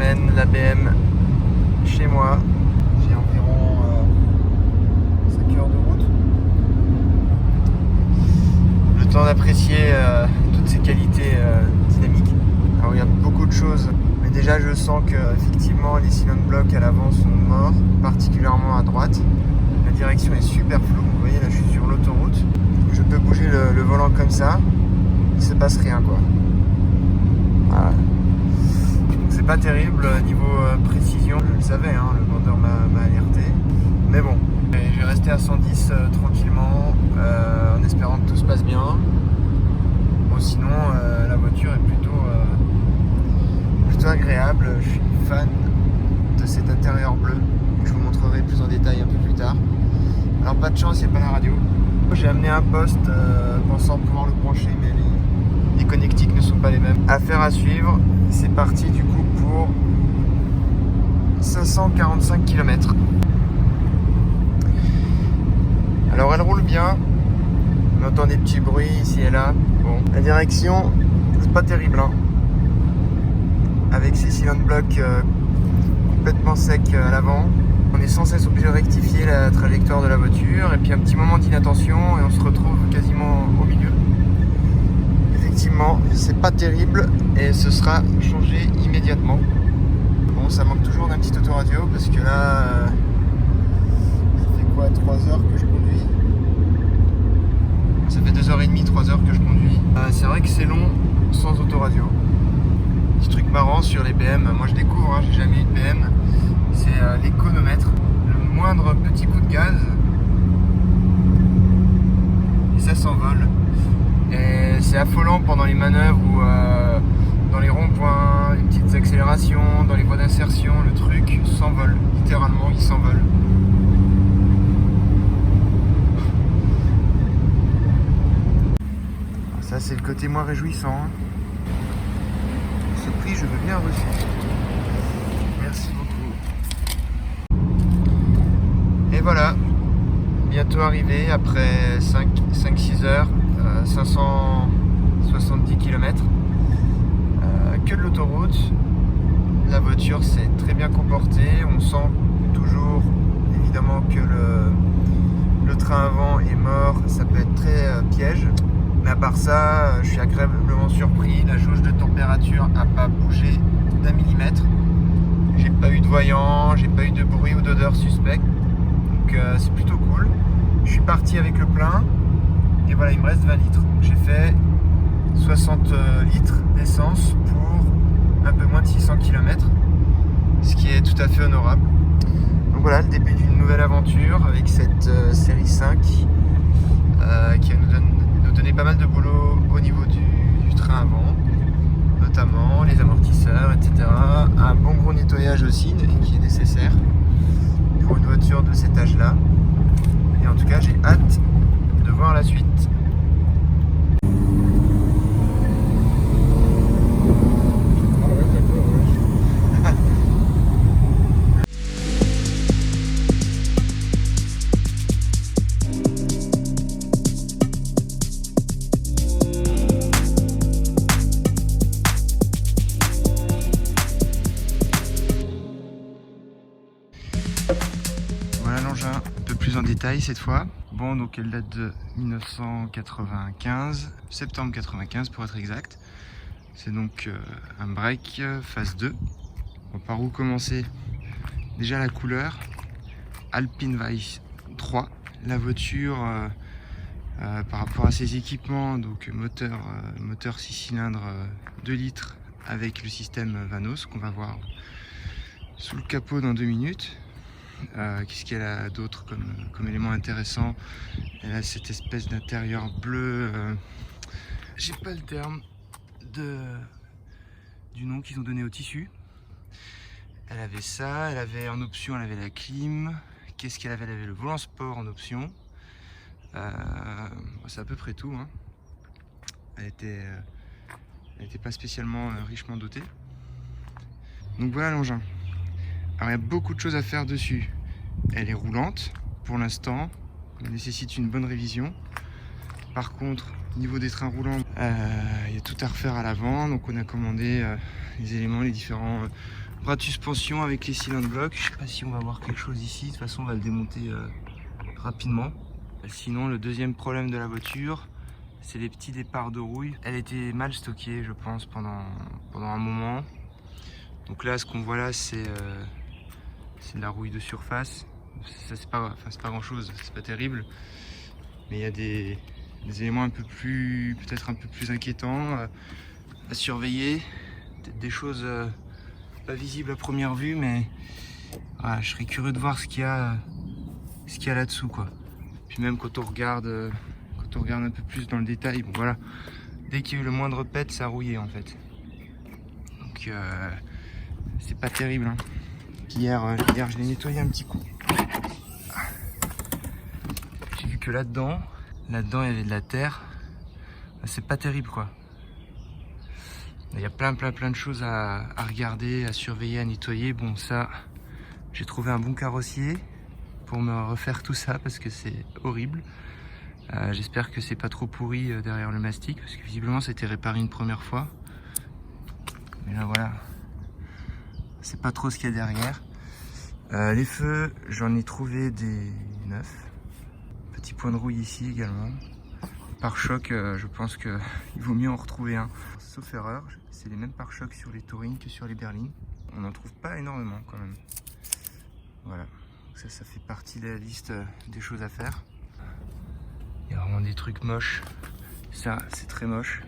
m'amène la BM chez moi. J'ai environ 5 heures de route. Le temps d'apprécier toutes ces qualités dynamiques. Alors il y a beaucoup de choses, mais déjà je sens que effectivement les cylinder blocks à l'avant sont morts, particulièrement à droite. La direction est super floue, vous voyez là je suis sur l'autoroute. Je peux bouger le volant comme ça, il se passe rien quoi. Voilà. C'est pas terrible niveau précision, je le savais, hein, le vendeur m'a alerté. Mais bon, je vais rester à 110 tranquillement, en espérant que tout se passe bien. Bon, sinon, la voiture est plutôt agréable. Je suis fan de cet intérieur bleu. Je vous montrerai plus en détail un peu plus tard. Alors pas de chance, il n'y a pas la radio. J'ai amené un poste pensant pouvoir le brancher, mais les connectiques ne sont pas les mêmes. Affaire à suivre. C'est parti du coup pour 545 km. Alors elle roule bien. On entend des petits bruits ici et là. Bon, la direction, c'est pas terrible, hein. Avec ces cylinder blocks complètement secs à l'avant. On est sans cesse obligé de rectifier la trajectoire de la voiture et puis un petit moment d'inattention et on se retrouve quasiment au milieu. Effectivement, c'est pas terrible et ce sera changé immédiatement. Bon, ça manque toujours d'un petit autoradio parce que là, ça fait quoi, 3 heures que je conduis? Ça fait 2h30, 3 heures que je conduis. C'est vrai que c'est long sans autoradio. Petit truc marrant sur les BM, moi je découvre, hein, j'ai jamais eu de BM, c'est l'économètre. Le moindre petit coup de gaz et ça s'envole. Et c'est affolant pendant les manœuvres ou dans les ronds-points, les petites accélérations, dans les voies d'insertion, le truc s'envole, littéralement il s'envole. Ça c'est le côté moins réjouissant. Hein. Ce prix je veux bien reçu. Merci beaucoup. Et voilà, bientôt arrivé après 5-6 heures, 570 km. Que de l'autoroute. La voiture s'est très bien comportée. On sent toujours évidemment que le train avant est mort. Ça peut être très piège. Mais à part ça, je suis agréablement surpris. La jauge de température n'a pas bougé d'un millimètre. J'ai pas eu de voyant, j'ai pas eu de bruit ou d'odeur suspecte. Donc c'est plutôt cool. Je suis parti avec le plein. Et voilà, il me reste 20 litres. Donc j'ai fait 60 litres d'essence pour un peu moins de 600 km. Ce qui est tout à fait honorable. Donc voilà, le début d'une nouvelle aventure avec cette série 5 qui va nous donner pas mal de boulot au niveau du train avant, notamment les amortisseurs, etc. Un bon gros nettoyage aussi qui est nécessaire pour une voiture de cet âge-là. Et en tout cas, j'ai hâte de voir la suite. Voilà l'engin un peu plus en détail cette fois. Bon, donc elle date de 1995, septembre 95 pour être exact. C'est donc un break phase 2. Bon, par où commencer? Déjà la couleur, Alpine Weiss 3. La voiture par rapport à ses équipements, donc moteur 6 cylindres 2 litres avec le système Vanos qu'on va voir sous le capot dans 2 minutes. Qu'est-ce qu'elle a d'autre comme élément intéressant? Elle a cette espèce d'intérieur bleu, j'ai pas le terme du nom qu'ils ont donné au tissu. Elle avait ça, elle avait en option, elle avait la clim. Qu'est-ce qu'elle avait? Elle avait le volant sport en option. C'est à peu près tout, hein. Elle était pas spécialement richement dotée. Donc voilà l'engin. Alors il y a beaucoup de choses à faire dessus. Elle est roulante pour l'instant, elle nécessite une bonne révision. Par contre, au niveau des trains roulants, il y a tout à refaire à l'avant. Donc on a commandé les éléments, les différents Bras de suspension avec les cylindres blocs. Je sais pas si on va voir quelque chose ici. De toute façon, on va le démonter rapidement. Sinon, le deuxième problème de la voiture, c'est les petits départs de rouille. Elle était mal stockée, je pense, pendant un moment. Donc là, ce qu'on voit là, c'est de la rouille de surface. Ça, c'est pas grand chose, c'est pas terrible. Mais il y a des éléments un peu plus, peut-être un peu plus inquiétants à surveiller. Peut-être des choses pas visibles à première vue, mais voilà, je serais curieux de voir ce qu'il y a là-dessous, quoi. Puis même quand on regarde un peu plus dans le détail, bon voilà, dès qu'il y a eu le moindre pet, ça rouillait en fait. Donc c'est pas terrible, hein. Hier je l'ai nettoyé un petit coup. J'ai vu que là-dedans il y avait de la terre. C'est pas terrible, quoi. Il y a plein de choses à regarder, à surveiller, à nettoyer. Bon, ça, j'ai trouvé un bon carrossier pour me refaire tout ça parce que c'est horrible. J'espère que c'est pas trop pourri derrière le mastic parce que visiblement c'était réparé une première fois. Mais là voilà, c'est pas trop ce qu'il y a derrière. Les feux, j'en ai trouvé des neufs. Petit point de rouille ici également. Pare-choc, je pense qu'il vaut mieux en retrouver un. Sauf erreur, c'est les mêmes pare-chocs sur les Touring que sur les berlines. On n'en trouve pas énormément quand même. Voilà, ça fait partie de la liste des choses à faire. Il y a vraiment des trucs moches. Ça, c'est très moche.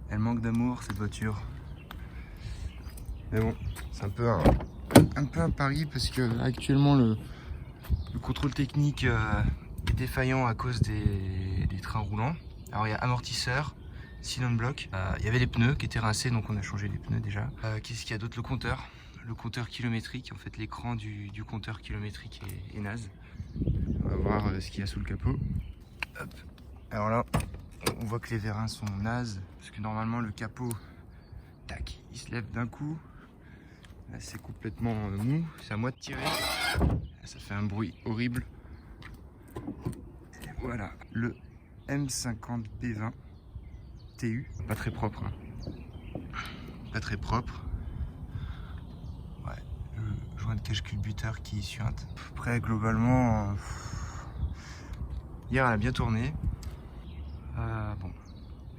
Elle manque d'amour, cette voiture. Mais bon, c'est un peu un pari parce que actuellement le contrôle technique est défaillant à cause des trains roulants. Alors il y a amortisseur, cylindre bloc. Il y avait les pneus qui étaient rincés, donc on a changé les pneus déjà. Qu'est-ce qu'il y a d'autre? Le compteur kilométrique. En fait, l'écran du compteur kilométrique est naze. On va voir ce qu'il y a sous le capot. Hop. Alors là, on voit que les vérins sont nazes parce que normalement le capot, tac, il se lève d'un coup. Là, c'est complètement mou. C'est à moi de tirer. Là, ça fait un bruit horrible. Et voilà, le M50B20 TU. Pas très propre, hein. Pas très propre. Ouais, le joint de cache-culbuteur qui suinte. Après, globalement, hier elle a bien tourné. Bon,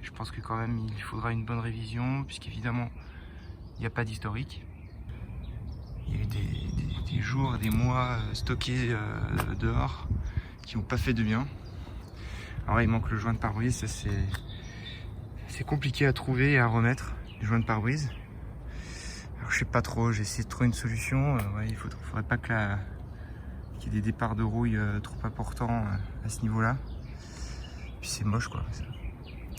je pense que quand même il faudra une bonne révision, puisqu'évidemment il n'y a pas d'historique. Il y a eu des jours et des mois stockés dehors qui n'ont pas fait de bien. Alors il manque le joint de pare-brise, ça c'est compliqué à trouver et à remettre, les joints de pare-brise. Alors je sais pas trop, j'ai essayé de trouver une solution. Ouais, il faudrait pas qu'il y ait des départs de rouille trop importants à ce niveau-là. Puis c'est moche, quoi.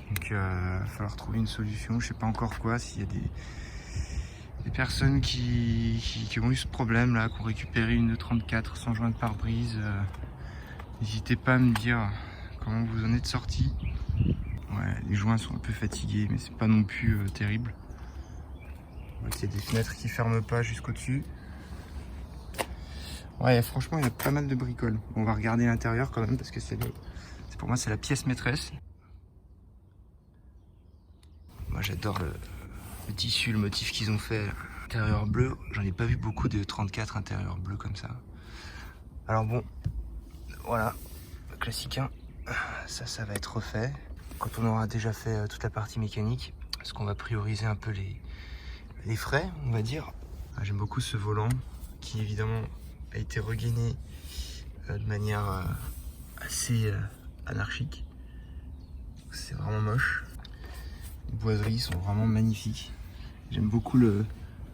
Donc il va falloir trouver une solution, je sais pas encore quoi, s'il y a des personnes qui ont eu ce problème là, qui ont récupéré une 34 sans joint de pare-brise. N'hésitez pas à me dire comment vous en êtes sortis. Ouais, les joints sont un peu fatigués, mais c'est pas non plus terrible. Il y a des fenêtres qui ferment pas jusqu'au dessus. Ouais, franchement, il y a pas mal de bricoles. On va regarder l'intérieur quand même parce que pour moi, c'est la pièce maîtresse. Moi, j'adore le tissu, le motif qu'ils ont fait. Intérieur bleu, j'en ai pas vu beaucoup de 34 intérieur bleu comme ça. Alors bon, voilà, le classique 1, ça va être refait. Quand on aura déjà fait toute la partie mécanique, parce qu'on va prioriser un peu les frais, on va dire. J'aime beaucoup ce volant qui évidemment a été regainé de manière assez anarchique. C'est vraiment moche. Les boiseries sont vraiment magnifiques. J'aime beaucoup le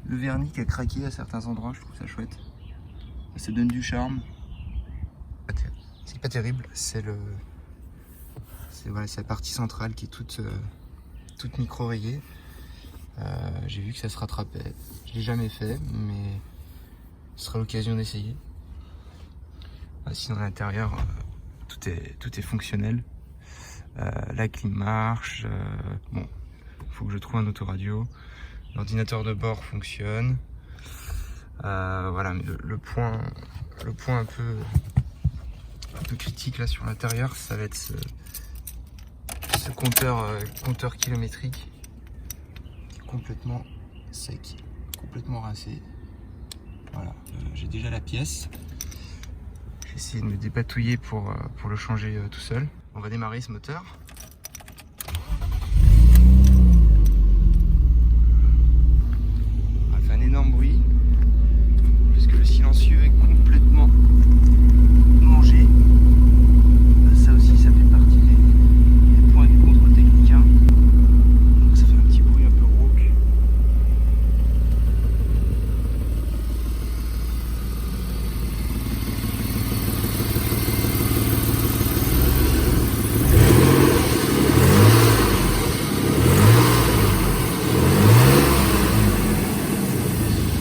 vernis qui a craqué à certains endroits, je trouve ça chouette. Ça donne du charme. C'est pas terrible, c'est la partie centrale qui est toute micro rayée. J'ai vu que ça se rattrapait. Je l'ai jamais fait, mais ce sera l'occasion d'essayer. Sinon à l'intérieur, tout est fonctionnel. La clim marche. Bon, faut que je trouve un autoradio. L'ordinateur de bord fonctionne. Voilà, mais le point un peu critique là sur l'intérieur, ça va être ce compteur kilométrique qui est complètement sec, complètement rincé. Voilà, j'ai déjà la pièce. J'ai essayé de me dépatouiller pour le changer tout seul. On va démarrer ce moteur. On va faire un énorme bruit puisque le silencieux est complètement mangé. Ça aussi, ça fait partie des points du contrôle technique. Donc ça fait un petit bruit un peu rauque.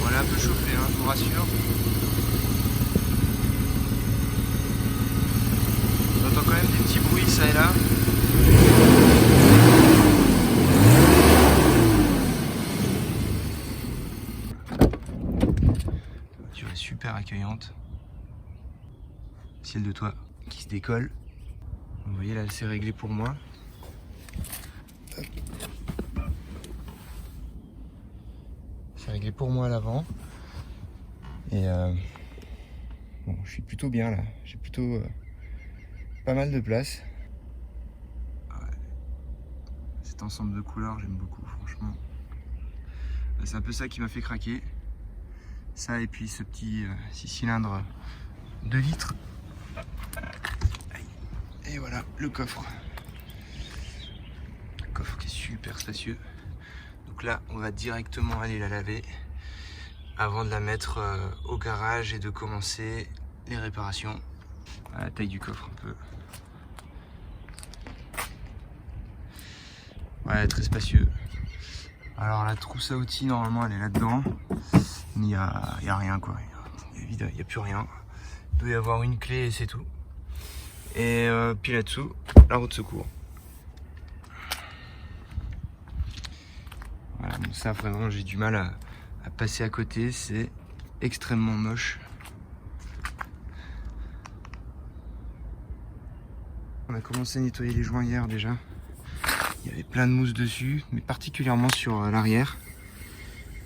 Voilà, un peu chauffé, je vous rassure. On entend quand même des petits bruits ça et là. La voiture est super accueillante. Ciel de toit qui se décolle. Vous voyez là, c'est réglé pour moi. C'est réglé pour moi à l'avant. Et bon, je suis plutôt bien là. J'ai plutôt pas mal de place. Ouais. Cet ensemble de couleurs, j'aime beaucoup, franchement. C'est un peu ça qui m'a fait craquer. Ça et puis ce petit 6 cylindres 2 litres. Et voilà le coffre. Le coffre qui est super spacieux. Donc là, on va directement aller la laver avant de la mettre au garage et de commencer les réparations. À la taille du coffre un peu. Ouais, très spacieux. Alors la trousse à outils, normalement, elle est là-dedans. Mais il y a rien, quoi. Il n'y a plus rien. Il doit y avoir une clé et c'est tout. Et puis là-dessous, la roue de secours. Voilà, bon, ça vraiment j'ai du mal à passer à côté, c'est extrêmement moche. On a commencé à nettoyer les joints hier déjà. Il y avait plein de mousse dessus, mais particulièrement sur l'arrière.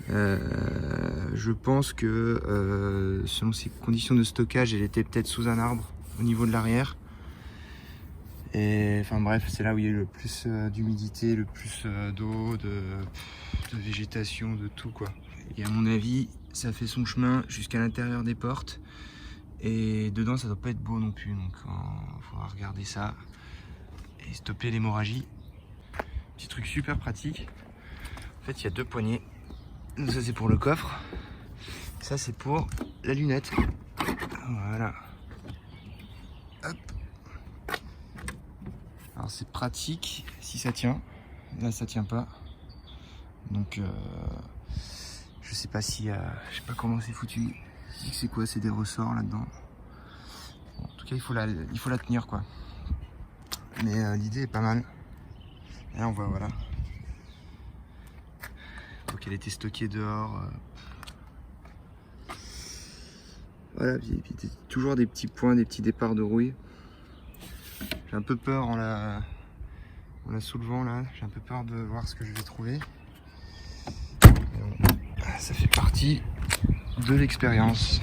Je pense que selon ses conditions de stockage, elle était peut-être sous un arbre au niveau de l'arrière. Et enfin bref, c'est là où il y a eu le plus d'humidité, le plus d'eau, de végétation, de tout quoi. Et à mon avis, ça fait son chemin jusqu'à l'intérieur des portes. Et dedans, ça doit pas être beau non plus. Donc il faudra regarder ça et stopper l'hémorragie. Petit truc super pratique. En fait, il y a deux poignées. Donc ça c'est pour le coffre. Ça c'est pour la lunette. Voilà. Hop. Alors c'est pratique si ça tient. Là ça tient pas. Donc je sais pas si je sais pas comment c'est foutu. C'est quoi? C'est des ressorts là-dedans. Bon, en tout cas il faut la tenir quoi. Mais l'idée est pas mal. Et là on voit voilà. Donc elle était stockée dehors. Voilà, puis toujours des petits points, des petits départs de rouille. J'ai un peu peur en la soulevant là, j'ai un peu peur de voir ce que je vais trouver. Mais bon, ça fait partie de l'expérience.